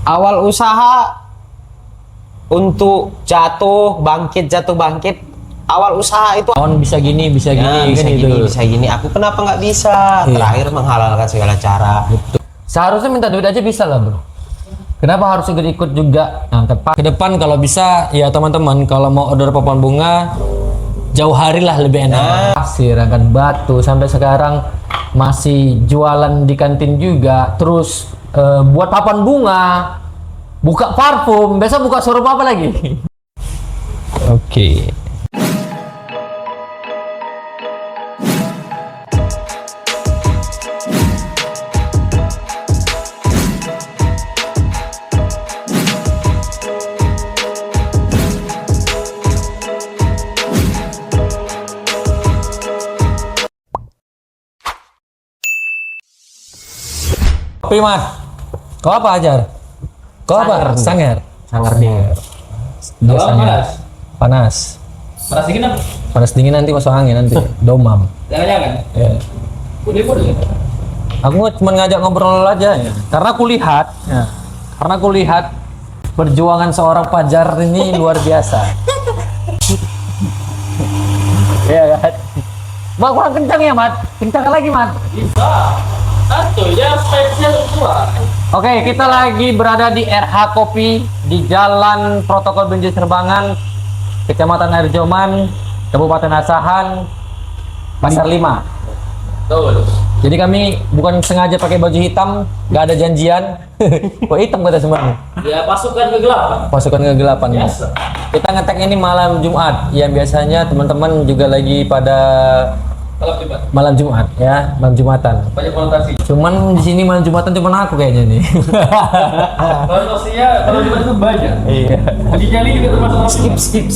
Awal usaha untuk jatuh bangkit. Awal usaha itu bisa gini, bisa ya, gini, bisa kan gini, gitu. bisa gini. Aku kenapa nggak bisa? Iya. Terakhir menghalalkan segala cara. Seharusnya minta duit aja bisa lah bro. Kenapa harus ikut juga? Nah, ke depan kalau bisa ya teman-teman, kalau mau order papan bunga jauh hari lah lebih enak. Pasir, angkat batu, sampai sekarang masih jualan di kantin juga. Terus buat papan bunga, buka parfum, besok buka showroom apa lagi? Oke. Primat, kau apa ajar? Kau apa? Sanger. Sangar dingin. Dia sanger. Panas. Panas dingin apa? Panas dingin nanti masuk angin nanti. Domam. Jangan-jangan. Ya. Boleh. Aku cuma ngajak ngobrol aja ya. Karena aku lihat perjuangan seorang Fajar ini luar biasa. Iya kan? Mak, kurang kencang ya, Mat? Kencang lagi, Mat? Bisa. Satu ya, space-nya sesuai. Oke, kita lagi berada di RH Kopi di Jalan Protokol Benji Serbangan, Kecamatan Airjoman, Kabupaten Asahan, Pasar 5. Betul. Jadi kami bukan sengaja pakai baju hitam, nggak ada janjian. Kok hitam kata semuanya? Ya, pasukan kegelapan. Pasukan kegelapan. Biasa. Kita ngetek ini malam Jumat, yang biasanya teman-teman juga lagi pada Kalau tiba. malam Jumat ya, malam Jumatan. Banyak konotasi. Cuman di sini malam Jumatan cuma aku kayaknya nih. Konotasinya kalau tiba itu banyak. Iya. Uji nyali juga termasuk Skip.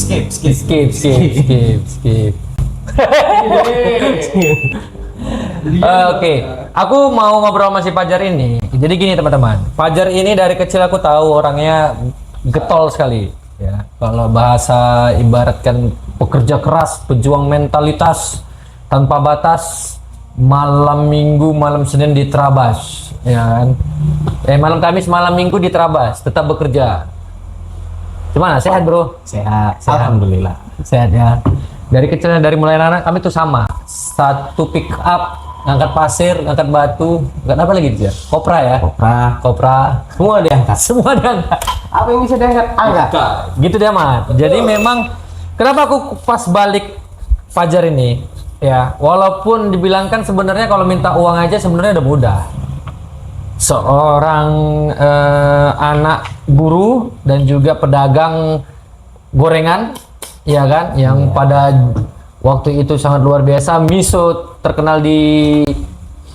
Oke, aku mau ngobrol sama si Fajar ini. Jadi gini teman-teman, Fajar ini dari kecil aku tahu orangnya getol sekali. Ya, kalau bahasa ibaratkan pekerja keras, pejuang mentalitas tanpa batas. Malam Minggu, malam Senin di Trabas, ya kan? Malam Kamis, malam Minggu di Trabas, tetap bekerja. Gimana? Sehat bro? Sehat. Sehat. Alhamdulillah. Sehat ya. Dari kecilnya, dari mulai anak kami tuh sama. Satu pick up, ngangkat pasir, ngangkat batu, ngangkat apa lagi dia? Kopra ya? Kopra. Semua diangkat. Semua diangkat. Apa yang bisa diangkat? Angkat. Gitu dia Mat. Jadi memang kenapa aku pas balik Fajar ini ya, walaupun dibilangkan sebenarnya kalau minta uang aja sebenarnya udah mudah. Seorang anak guru dan juga pedagang gorengan, ya kan, yang pada waktu itu sangat luar biasa, miso terkenal di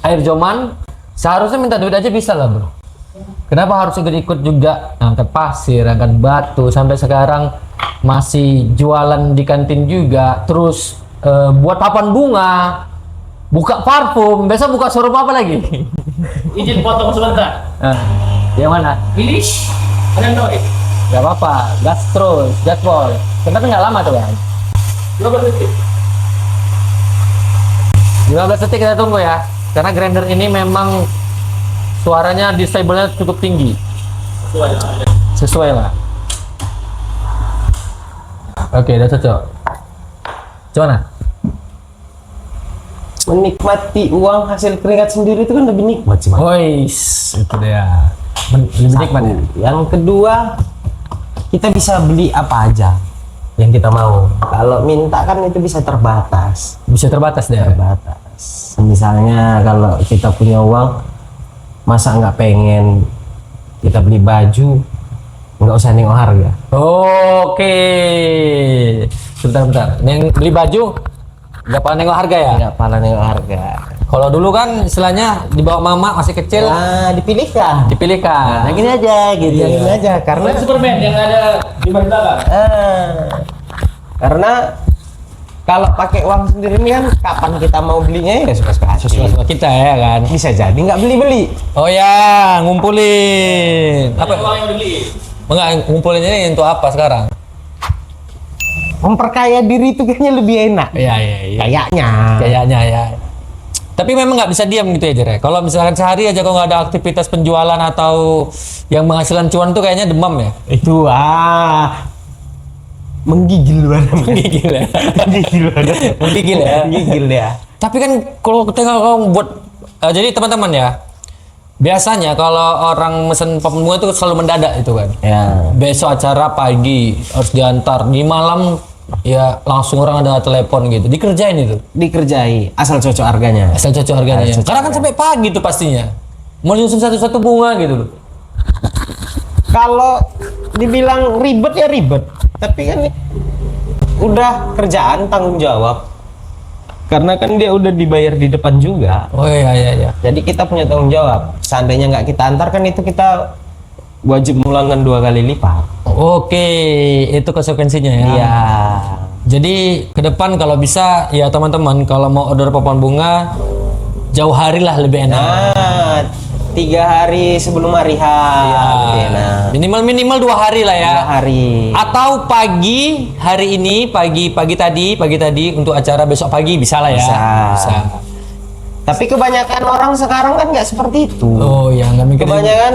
Airjoman, seharusnya minta duit aja bisa lah bro. Kenapa harus ikut-ikut juga angkat pasir, angkat batu, sampai sekarang masih jualan di kantin juga, terus buat papan bunga, buka parfum, besok buka showroom apa lagi? Izin potong sebentar. Yang mana? Pilih. Ada noise. Gak apa-apa, gas terus, gaspol. Kita nggak lama tuh kan? 15 detik. 15 detik kita tunggu ya, karena grinder ini memang suaranya disable-nya cukup tinggi. Sesuai lah. Oke, udah cocok. Gimana? Menikmati uang hasil keringat sendiri itu kan lebih nikmat sih, Mas. Ois, itu dia. Lebih nikmat ya. Yang kedua, kita bisa beli apa aja yang kita mau. Kalau minta kan itu bisa terbatas. Bisa terbatas deh. Terbatas. Misalnya kalau kita punya uang, masa nggak pengen kita beli baju, nggak usah nengok harga. Oke. Bentar. Yang beli baju nggak pernah nengok harga ya? Nggak pernah nengok harga. Kalau dulu kan istilahnya dibawa mama masih kecil, Nah, dipilihkan. dipilihkan. Nah, gini aja, gitu. Iya. Gini aja, karena Superman yang ada di belakang. karena kalau pakai uang sendiri ini kan kapan kita mau belinya ya suka-suka aja. Sesuai kita ya kan. Bisa jadi nggak beli-beli. Oh ya, ngumpulin. Apa Apa? uang yang dibeli? Enggak, ngumpulin ini untuk apa sekarang? Memperkaya diri itu kayaknya lebih enak. Iya. Kayaknya. Kayaknya ya. Tapi memang nggak bisa diam gitu ya Jer ya? Kalau misalkan sehari aja kalau nggak ada aktivitas penjualan atau yang menghasilkan cuan tuh kayaknya demam ya? Itu menggigil banget. Menggigil ya? Menggigil banget. Menggigil ya? Menggigil ya. Tapi kan kalau kita kalau buat jadi teman-teman ya, biasanya kalau orang mesen papan bunga itu selalu mendadak itu kan. Ya. Besok acara pagi harus diantar, di malam ya langsung orang ada telepon gitu. Dikerjain itu. Dikerjai asal cocok harganya. Asal cocok harganya. Asal Ya. cocok Karena kan sampai pagi tuh pastinya. Mau nyusun satu-satu bunga gitu loh. Kalau dibilang ribet ya ribet, tapi kan udah kerjaan tanggung jawab. Karena kan dia udah dibayar di depan juga. Oh iya iya iya. Jadi kita punya tanggung jawab. Seandainya nggak kita antar kan itu kita wajib mulangkan 2 kali lipat. Oke, itu konsekuensinya ya. Iya. Jadi ke depan kalau bisa ya teman-teman kalau mau order papan bunga jauh hari lah lebih enak. Nah, 3 hari sebelum hari H. lebih enak. Minimal 2 hari lah ya. 2 hari. Atau pagi hari ini pagi tadi untuk acara besok pagi bisa lah ya. Bisa. Tapi kebanyakan orang sekarang kan nggak seperti itu. Oh ya nggak mikir Kebanyakan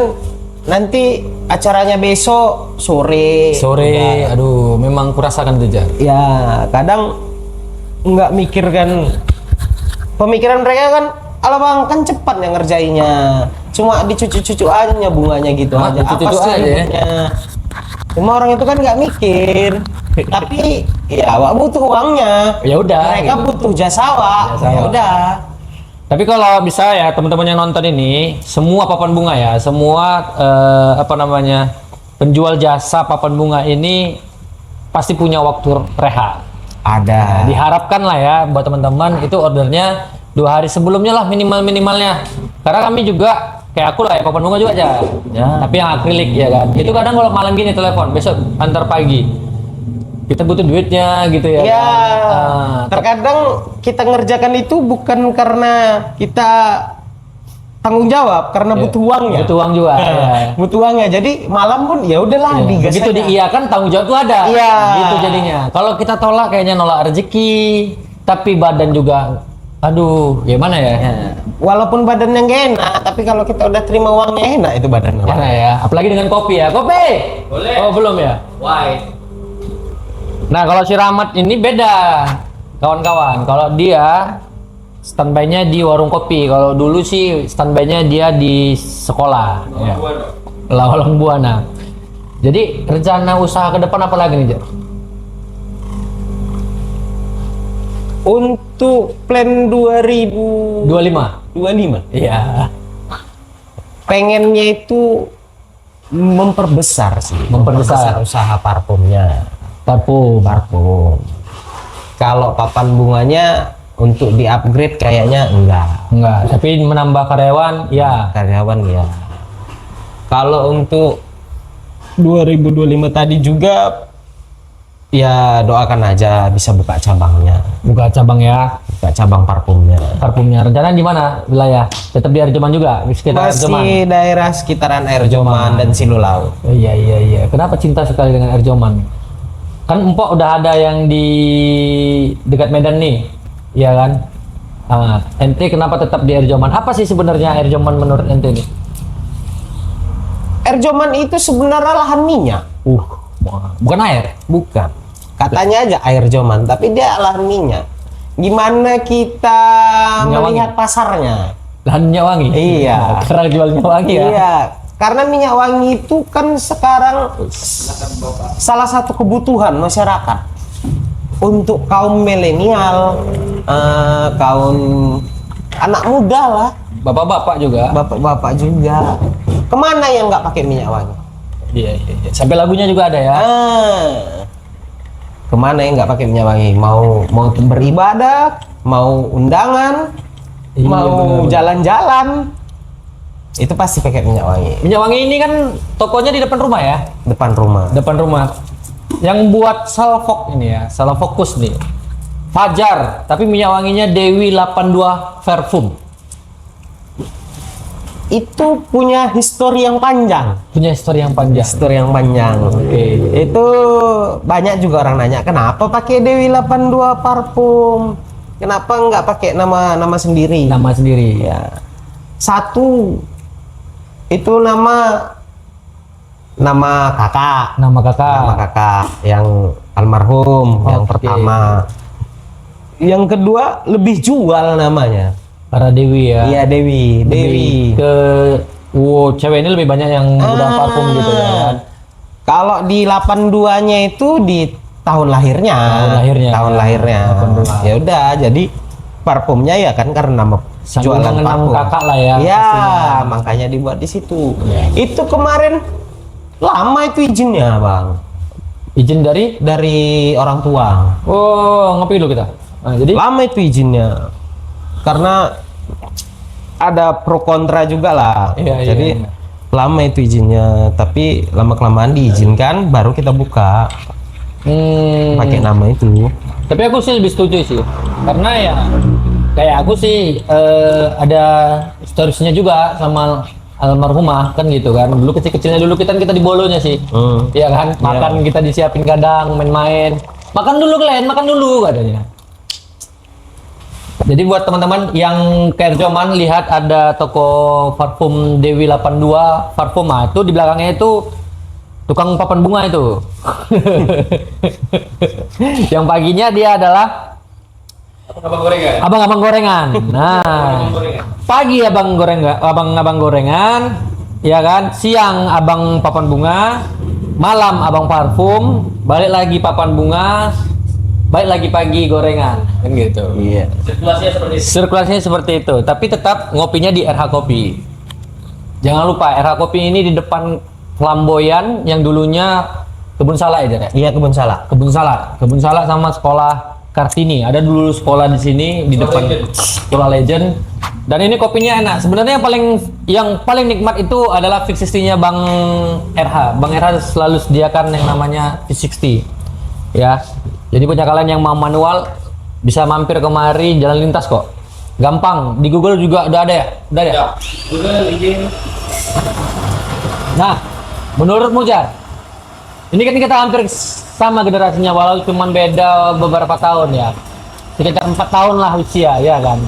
nanti acaranya besok sore. sore. Aduh, memang kurasakan itu Jar. Ya, kadang nggak mikir kan. Pemikiran mereka kan, ala bang kan cepat yang ngerjainnya. Cuma dicucu-cucu aja bunganya gitu Cuma aja. dicucu-cucu Apa sih aja ya? ribetnya? Cuma orang itu kan nggak mikir. Tapi ya awak butuh uangnya. Ya udah. Mereka gitu. butuh jasa awak. Jasa Ya awak. udah. Tapi kalau bisa ya teman-teman yang nonton ini semua papan bunga ya, semua penjual jasa papan bunga ini pasti punya waktu rehat. Ada. Diharapkan lah ya buat teman-teman itu ordernya 2 hari sebelumnya lah minimalnya. Karena kami juga kayak aku lah ya papan bunga juga aja. Ya. Tapi yang akrilik ya kan. Itu kadang kalau malam gini telepon, besok antar pagi. Kita butuh duitnya gitu ya. Ya, kan? terkadang kita ngerjakan itu bukan karena kita tanggung jawab, karena butuh uangnya. Butuh uang juga. Ya. Butuh uangnya. Jadi malam pun ya udahlah digas Begitu aja. diiyakan tanggung jawab tuh ada. Iya. Gitu jadinya. Kalau kita tolak kayaknya nolak rezeki, tapi badan juga aduh, gimana ya? Ya. Walaupun badannya nggak enak, tapi kalau kita udah terima uangnya enak itu badan. Enak ya. Apalagi dengan kopi ya. Kopi. Boleh. Oh, belum ya? White. Nah, kalau si Rahmat ini beda. Kawan-kawan, kalau dia standby-nya di warung kopi. Kalau dulu sih standby-nya dia di sekolah. Ya. Lawang Buana. Jadi rencana usaha ke depan apa lagi nih, Jar? Untuk plan 2025, 25. Iya. pengennya itu memperbesar sih. Memperbesar. Usaha parfumnya. Parfum. Kalau papan bunganya untuk di-upgrade kayaknya Enggak, tapi menambah karyawan ya. karyawan ya. Kalau untuk 2025 tadi juga ya doakan aja bisa buka cabangnya, Buka cabang ya. buka cabang parfumnya. Parfumnya rencana di mana wilayah? Tetap di Arjoman juga, di sekitar Arjoman. Masih daerah sekitaran Air Joman dan Silulau. Oh, iya. Kenapa cinta sekali dengan Arjoman? Kan Empok udah ada yang di dekat Medan nih, iya kan? Ente kenapa tetap di Arjoman? Apa sih sebenarnya Arjoman menurut ente nih? Air Joman itu sebenarnya lahan minyak, Bukan air. bukan. Katanya aja air Joman, tapi dia lahan minyak. Gimana kita Minyak melihat pasarnya? Lahan minyak wangi. Iya. Karena jual minyak wangi ya. Iya, karena minyak wangi itu kan sekarang salah satu kebutuhan masyarakat untuk kaum milenial, kaum anak muda lah, Bapak-bapak juga. bapak-bapak juga. Kemana yang nggak pakai minyak wangi? Iya. Sampai lagunya juga ada ya. Kemana yang nggak pakai minyak wangi? Mau beribadah, mau undangan, Iya, mau bener-bener. jalan-jalan, itu pasti pakai minyak wangi. Minyak wangi ini kan tokonya di depan rumah ya. Depan rumah. Depan rumah. Yang buat Salfok ini ya, Salfokus nih. Fajar, tapi minyak wanginya Dewi 82 Parfum. Itu punya histori yang panjang. Punya histori yang panjang. Histori yang panjang. Oke. Itu banyak juga orang nanya, kenapa pakai Dewi 82 parfum? kenapa nggak pakai nama sendiri? Nama sendiri. Ya. Satu itu nama kakak. Nama kakak. Nama kakak yang almarhum yang Oke. pertama. Yang kedua lebih jual namanya. Para Dewi ya. Iya Dewi. Lebih ke cewek ini lebih banyak yang udah parfum gitu ya kan. Kalau di 82-nya itu di tahun lahirnya. Tahun lahirnya. 82. Ya udah, jadi parfumnya ya kan karena nama Sambil jualan mengenang parfum. kakak lah ya. Iya, pastinya. makanya dibuat di situ. Ya. Itu kemarin lama itu izinnya, Bang. Izin dari Orang tua. ngopi dulu kita. Nah, jadi Lama itu izinnya. Karena ada pro kontra juga lah. Iya, Jadi iya. lama itu izinnya, tapi lama-kelamaan diizinkan baru kita buka pakai nama itu. tapi aku sih lebih setuju sih. Karena ya kayak aku sih ada storiesnya juga sama almarhumah kan gitu kan. Dulu kecil-kecilnya dulu kita di bolonya sih. Iya kan? Makan kita disiapin kadang main-main. Makan dulu kalian, makan dulu katanya. Jadi buat teman-teman yang Kerjoman lihat ada toko parfum Dewi 82 parfum itu di belakangnya itu tukang papan bunga itu. Yang paginya dia adalah Abang gorengan. abang-abang gorengan. Nah, pagi abang gorengan, ya kan? Siang abang papan bunga, malam abang parfum, balik lagi papan bunga, balik lagi pagi gorengan, kan gitu. Iya. Sirkulasinya seperti itu. Sirkulasinya seperti itu, tapi tetap ngopinya di RH Kopi. Jangan lupa RH Kopi ini di depan Flamboyan yang dulunya Kebun Salak ya, Jar, ya? Iya kebun salak. Kebun Salak sama sekolah Kartini. Ada dulu sekolah di sini di depan sekolah Legend. Dan ini kopinya enak. Sebenarnya yang paling nikmat itu adalah V60-nya Bang RH. Bang RH selalu sediakan yang namanya V60. Ya. Jadi punya kalian yang mau manual bisa mampir kemari jalan lintas kok. Gampang. Di Google juga udah ada ya? Udah ya? Ya, juga izin. Nah, menurutmu Jar, ini kan kita hampir sama generasinya walau cuman beda beberapa tahun ya. Sekitar 4 tahun lah usia, ya kan.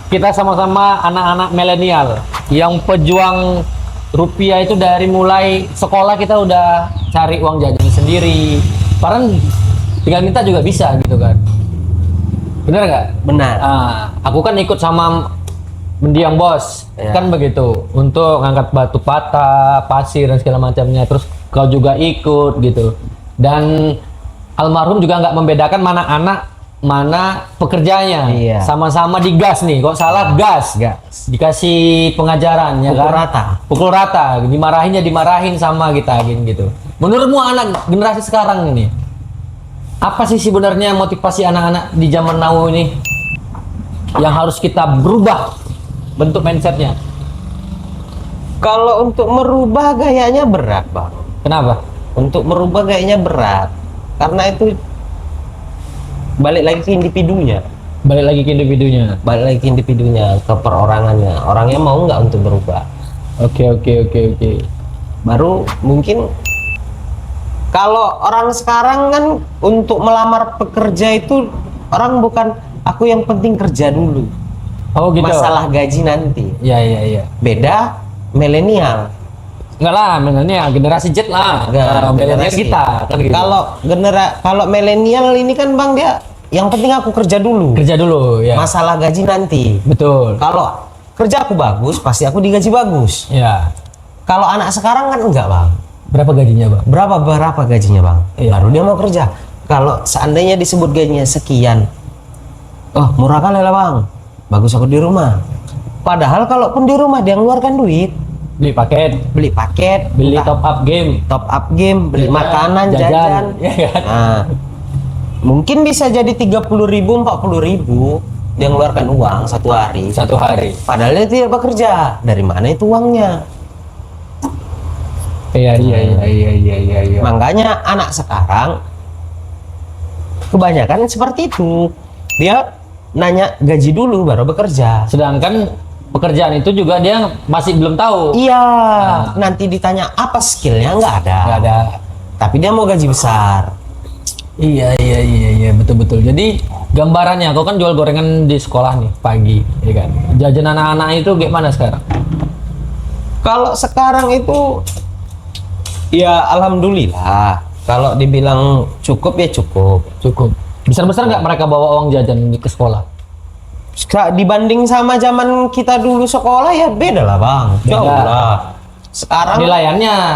Kita sama-sama anak-anak milenial yang pejuang rupiah itu dari mulai sekolah kita udah cari uang jajan sendiri. Padahal tinggal minta juga bisa gitu kan. Bener nggak? Benar. Aku kan ikut sama mendiang bos, Ya. kan begitu, untuk ngangkat batu bata, pasir dan segala macamnya. Terus kau juga ikut gitu. Dan almarhum juga nggak membedakan mana anak, mana pekerjanya. Iya. Sama-sama digas nih, kok salah gas. Gas. Dikasih pengajaran ya Pukul kan? rata. Pukul rata, dimarahin sama kita gitu. Menurutmu anak generasi sekarang ini, apa sih sebenarnya motivasi anak-anak di zaman now ini yang harus kita berubah bentuk mindsetnya? Kalau untuk merubah gayanya berat, Bang. Kenapa? Untuk merubah gayanya berat. Karena itu balik lagi ke individunya. Balik lagi ke individunya. Balik lagi ke individunya, ke perorangannya. Orangnya mau nggak untuk berubah. Oke. Baru mungkin kalau orang sekarang kan untuk melamar pekerja itu orang bukan aku yang penting kerja dulu. Oh gitu. Masalah gaji nanti. Iya. Beda milenial. Enggak lah, milenial generasi Z lah. Kalau milenial Generasi. kita kan gitu. Kalau milenial ini kan Bang dia yang penting aku kerja dulu. Kerja dulu ya. Masalah gaji nanti. Betul. Kalau kerja aku bagus, pasti aku digaji bagus. Ya. Kalau anak sekarang kan enggak, Bang. Berapa gajinya, Bang? Berapa gajinya, Bang? Iya. Baru dia mau kerja. Kalau seandainya disebut gajinya sekian, oh murah kali lah, Bang. Bagus aku di rumah. Padahal kalaupun di rumah dia ngeluarkan duit, Beli paket, beli paket, beli entah top up game. top up game, beli Jajan, makanan, jajan. ya kan? Nah, mungkin bisa jadi 30.000, 40.000 dia ngeluarkan uang satu hari. Satu hari. Padahal dia tidak bekerja. Dari mana itu uangnya? Iya. Makanya anak sekarang kebanyakan seperti itu. Dia nanya gaji dulu baru bekerja. Sedangkan pekerjaan itu juga dia masih belum tahu. Iya, nanti ditanya apa skillnya nggak ada. Nggak ada. Tapi dia mau gaji besar. Iya, betul. Jadi gambarannya, kau kan jual gorengan di sekolah nih pagi, ya kan? Jajan anak-anak itu gimana sekarang? Kalau sekarang itu ya alhamdulillah. Kalau dibilang cukup ya cukup. Cukup. Besar-besar nggak mereka bawa uang jajan ke sekolah? Dibanding sama zaman kita dulu sekolah ya beda lah bang. Beda. Jauh lah. Sekarang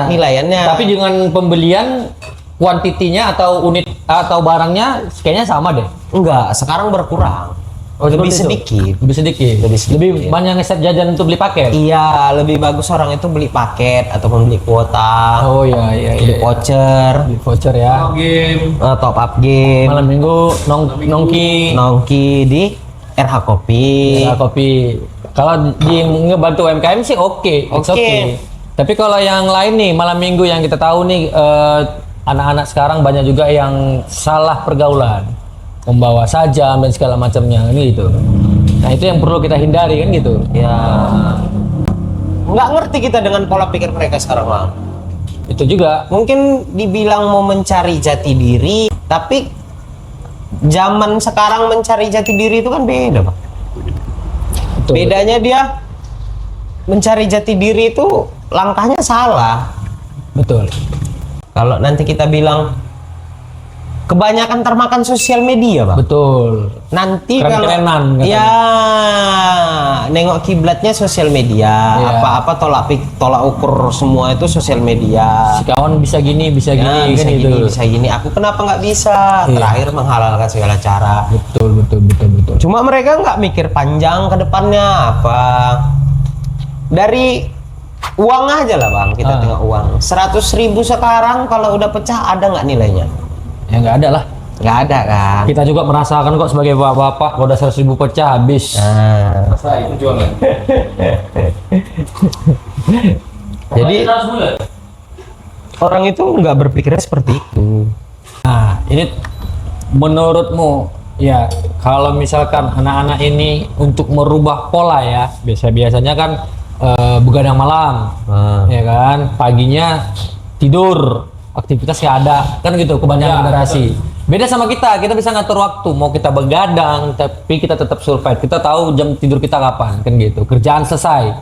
Nilaiannya. Tapi dengan pembelian kuantitinya atau unit atau barangnya kayaknya sama deh. enggak, sekarang berkurang. Lebih seperti itu? sedikit. Lebih sedikit. Lebih banyak ngeset jajan untuk beli paket. Iya, lebih bagus orang itu beli paket atau membeli kuota, Oh iya. beli voucher, Beli voucher ya. Game. top up game, Malam minggu nongki nongki di RH Kopi. ya, kopi. Kalau di ngebantu UMKM sih oke, it's Oke. okay. Tapi kalau yang lain nih malam minggu yang kita tahu nih anak-anak sekarang banyak juga yang salah pergaulan, membawa sajam dan segala macamnya gitu. Nah itu yang perlu kita hindari kan gitu. Ya, nggak ngerti kita dengan pola pikir mereka sekarang bang. Itu juga Mungkin dibilang mau mencari jati diri, tapi zaman sekarang mencari jati diri itu kan beda bang. betul. Bedanya dia mencari jati diri itu langkahnya salah. Betul. Kalau nanti kita bilang kebanyakan termakan sosial media bang. Betul. Nanti kalau Keren-kerenan katanya. ya nengok kiblatnya sosial media, Iya. apa-apa tolak ukur semua itu sosial media. Si kawan bisa gini, bisa Ya, gini, bisa kan gini, gitu. bisa gini. Aku kenapa nggak bisa? Iya. Terakhir menghalalkan segala cara. Betul. Cuma mereka nggak mikir panjang ke depannya apa. Dari uang aja lah bang, kita tengok uang. 100.000 sekarang kalau udah pecah ada nggak nilainya? Ya nggak ada lah. Nggak ada kan? Kita juga merasakan kok sebagai bapak-bapak kalau udah 100.000 pecah habis. Nah, Masa itu jualan. jadi 100 bulan. orang itu nggak berpikirnya seperti itu. Nah, ini menurutmu ya kalau misalkan anak-anak ini untuk merubah pola ya, biasanya kan begadang malam, Nah. ya kan, paginya tidur, aktivitas nggak ada, kan gitu kebanyakan Ya, generasi. Beda sama kita bisa ngatur waktu, mau kita begadang tapi kita tetap survive, kita tahu jam tidur kita kapan, kan gitu, kerjaan selesai.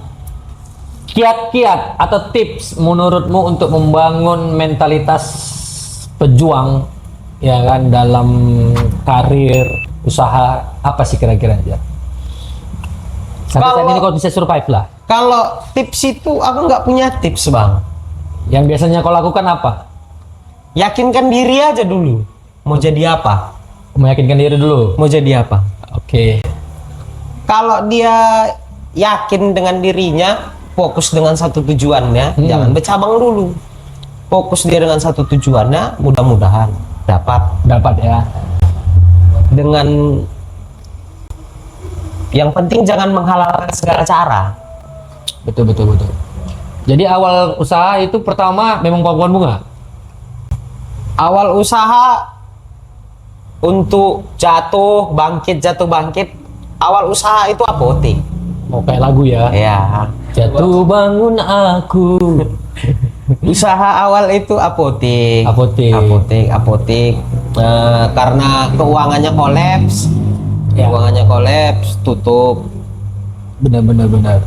Kiat-kiat atau tips menurutmu untuk membangun mentalitas pejuang ya kan dalam karir usaha apa sih kira-kira aja? Sampai saat Kalau- ini kau bisa survive lah. Kalau tips itu aku nggak punya tips bang. Yang biasanya kau lakukan apa? Yakinkan diri aja dulu. Mau jadi apa? Meyakinkan diri dulu. Mau jadi apa? Oke. Kalau dia yakin dengan dirinya, fokus dengan satu tujuannya, jangan bercabang dulu. Fokus dia dengan satu tujuannya, mudah-mudahan dapat. Ya. Dengan yang penting jangan menghalalkan segala cara. Betul. Jadi awal usaha itu pertama memang pohon bunga. Awal usaha untuk jatuh bangkit, awal usaha itu apotek. Mau kayak lagu ya. Ya. Jatuh bangun aku. Usaha awal itu apotek. Apotek. Karena keuangannya kolaps, Ya. tutup. Benar.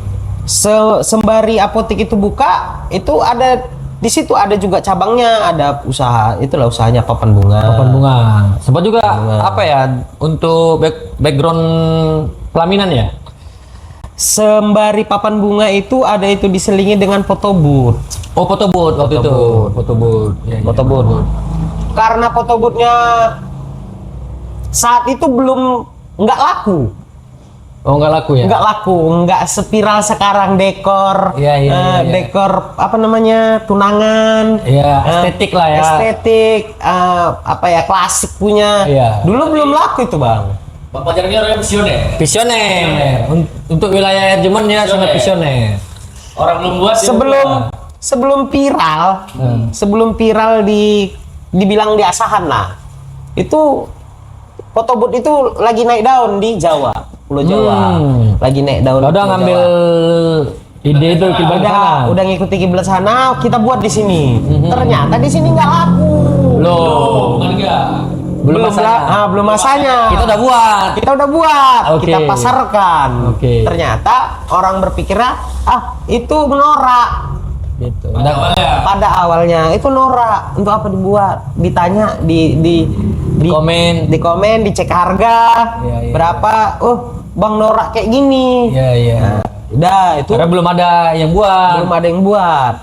Sembari apotek itu buka, itu ada di situ ada juga cabangnya, ada usaha, itulah usahanya papan bunga. Papan bunga. Sempat juga Bunga. apa ya untuk background pelaminan ya? Sembari papan bunga itu ada itu diselingi dengan foto booth. Oh, foto booth waktu itu. Foto booth. Ya, Foto booth. Karena foto boothnya saat itu belum nggak laku. Oh, nggak laku ya? Nggak seviral sekarang dekor. Iya. Dekor apa namanya tunangan. Iya, estetik lah ya. Estetik, apa ya klasik punya. Iya. Dulu belum laku itu bang. Bang Fajar ini orangnya visioner. Visioner. Untuk wilayah Jerman ya sangat visioner. Orang belum buat dia Sebelum viral, sebelum viral dibilang di Asahan lah, itu foto booth itu lagi naik daun di Jawa, Pulau Jawa, lagi naik daun. Kau udah Pulau ngambil Jawa. ide itu kiblat sana. udah ngikuti kiblat sana, kita buat di sini. Ternyata di sini nggak laku. Loh, bukan enggak. belum masanya. Kita udah buat. Kita udah buat, Oke. kita pasarkan. Oke. Ternyata orang berpikirnya, itu norak. Gitu. Pada awalnya itu norak. Untuk apa dibuat? Ditanya di komen, dicek harga Iya. berapa. Bang norak kayak gini. Iya, iya. Nah, udah itu Karena belum ada yang buat. belum ada yang buat.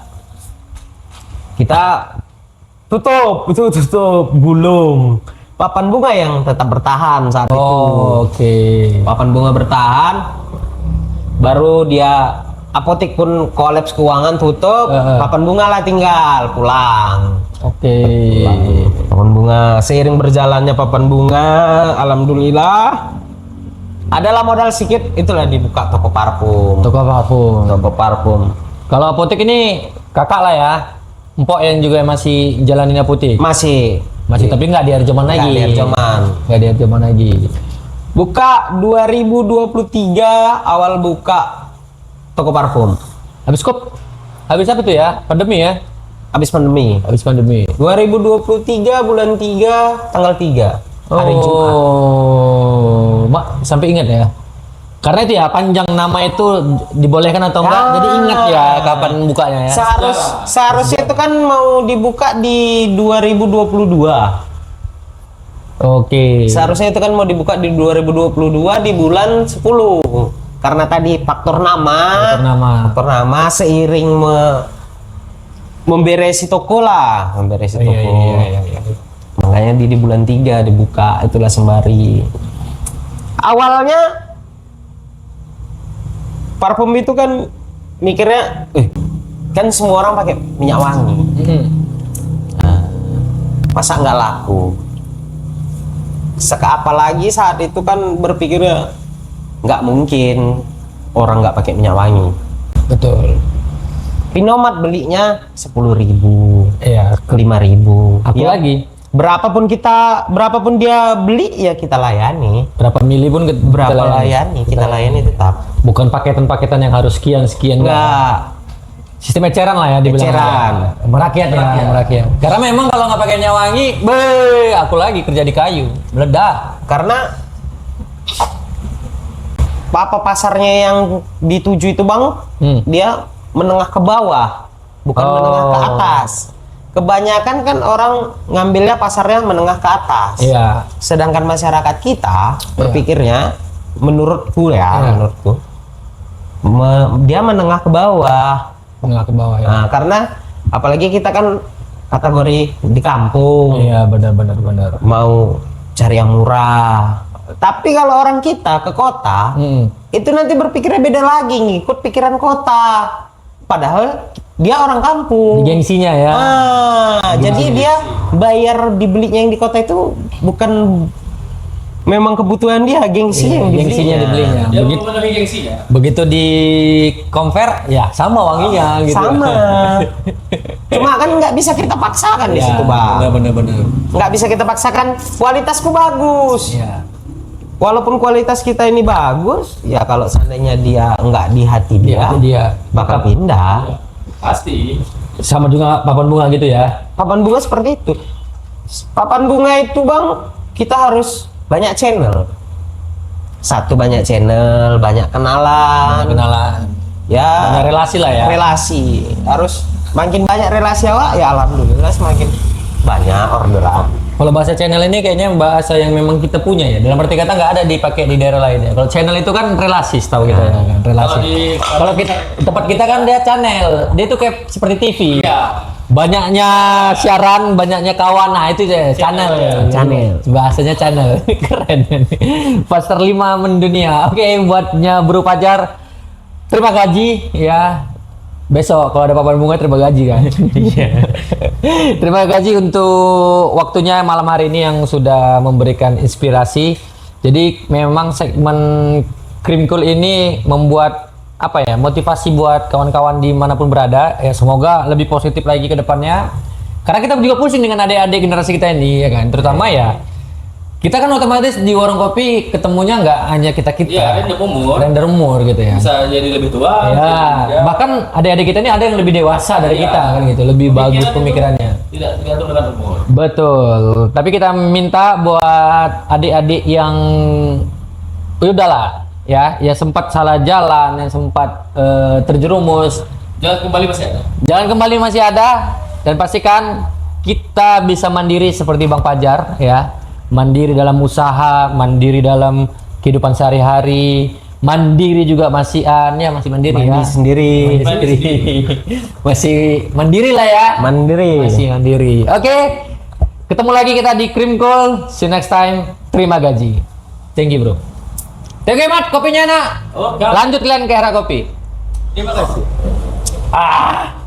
Kita tutup gulung. Papan bunga yang tetap bertahan saat itu. Oke. Papan bunga bertahan, baru dia apotek pun kolaps keuangan tutup, papan bunga lah tinggal pulang. Oke. Papan bunga, seiring berjalannya papan bunga, alhamdulillah adalah modal sedikit, itulah dibuka toko parfum. Toko parfum. Kalau apotek ini kakak lah ya. Empok yang juga masih jalanin apotek. Masih Tapi nggak di Arjoman lagi. nggak di Arjoman. Nggak di Arjoman lagi. Buka 2023 awal buka toko parfum. Habis apa tuh ya? Pandemi ya? Habis pandemi. Habis pandemi. 2023 bulan 3 tanggal 3 hari Jumat. Mak sampai ingat ya. Karena itu ya panjang nama itu dibolehkan atau enggak. Jadi ingat ya kapan bukanya ya. Seharusnya itu kan mau dibuka di 2022. Oke. Seharusnya itu kan mau dibuka di 2022 di bulan 10. Karena tadi faktor nama seiring memberesi toko lah, memberesi toko. Iya. Makanya di bulan 3 dibuka, itulah sembari. Awalnya parfum itu kan mikirnya, kan semua orang pakai minyak wangi. Nah, masa nggak laku? Apalagi saat itu kan berpikirnya nggak mungkin orang nggak pakai minyak wangi. Betul. Pinomat belinya 10.000, Iya. 5.000. Aku lagi. Berapapun dia beli ya kita layani. Berapa mili pun Berapa layani, kita layani tetap. Bukan paketan-paketan yang harus sekian Enggak. Sistem eceran lah ya dibilang. Eceran. Merakyat. Karena memang kalau nggak pakai minyak wangi, aku lagi kerja di kayu, meledak. Karena apa pasarnya yang dituju itu bang, dia menengah ke bawah, bukan menengah ke atas. Kebanyakan kan orang ngambilnya pasarnya menengah ke atas. Iya. Sedangkan masyarakat kita berpikirnya, menurutku ya, dia menengah ke bawah. Menengah ke bawah ya. Nah, karena apalagi kita kan kategori di kampung. Iya, benar. Mau cari yang murah. Tapi kalau orang kita ke kota, itu nanti berpikirnya beda lagi, ngikut pikiran kota. Padahal dia orang kampung. Gengsinya ya. Jadi dia bayar dibelinya yang di kota itu bukan memang kebutuhan dia, gengsinya yang dibelinya. Dia memenuhi gengsinya. Begitu di compare ya sama wanginya gitu. Sama. Cuma kan nggak bisa kita paksakan di situ bang. Benar. Nggak bisa kita paksakan. Kualitasku bagus. Iya. Walaupun kualitas kita ini bagus, ya kalau seandainya dia nggak di hati dia bakal pindah. Pasti. Sama juga papan bunga gitu ya. Papan bunga seperti itu. Papan bunga itu bang, kita harus banyak channel. Satu, banyak channel, banyak kenalan. Ya. Banyak relasi lah ya. Relasi. Harus makin banyak relasi awak, ya alhamdulillah semakin banyak orderan. Kalau bahasa channel ini kayaknya bahasa yang memang kita punya ya. Dalam arti kata nggak ada dipakai di daerah lain ya. Kalau channel itu kan relasi, setahu kita ya kan, relasi. Kalau kita tempat kita kan dia channel, dia itu kayak seperti TV. Iya. Banyaknya siaran, banyaknya kawan. Nah itu ya channel. Bahasanya channel. Keren. Pasar 5 mendunia. Oke, buatnya Bro Fajar. Terima gaji ya. Besok kalau ada papan bunga terima gaji kan. Terima kasih untuk waktunya malam hari ini yang sudah memberikan inspirasi. Jadi memang segmen Krimkul ini membuat apa ya, motivasi buat kawan-kawan dimanapun berada. Ya semoga lebih positif lagi ke depannya. Karena kita juga pusing dengan adik-adik generasi kita ini ya kan. Terutama ya kita kan otomatis di warung kopi ketemunya nggak hanya kita-kita. Iya, render umur gitu ya. Bisa jadi lebih tua. Ya, bahkan adik-adik kita ini ada yang lebih dewasa dari kita kan gitu, lebih bagus pemikirannya. Tidak tergantung dengan umur. Betul. Tapi kita minta buat adik-adik yang udahlah ya, yang sempat salah jalan, yang sempat terjerumus, Jalan kembali masih ada. jalan kembali masih ada, dan pastikan kita bisa mandiri seperti Bang Fajar ya. Mandiri dalam usaha, mandiri dalam kehidupan sehari-hari, mandiri juga masih masih mandiri Mandi ya. sendiri. Mandiri sendiri. Masih mandiri lah ya. Mandiri. Masih mandiri. Oke. Ketemu lagi kita di Krim Call. See you next time. Terima gaji. Thank you, bro. Thank you, Mat. Kopinya, nak. Oh, Lanjut kalian ke era kopi. terima kasih. Ah.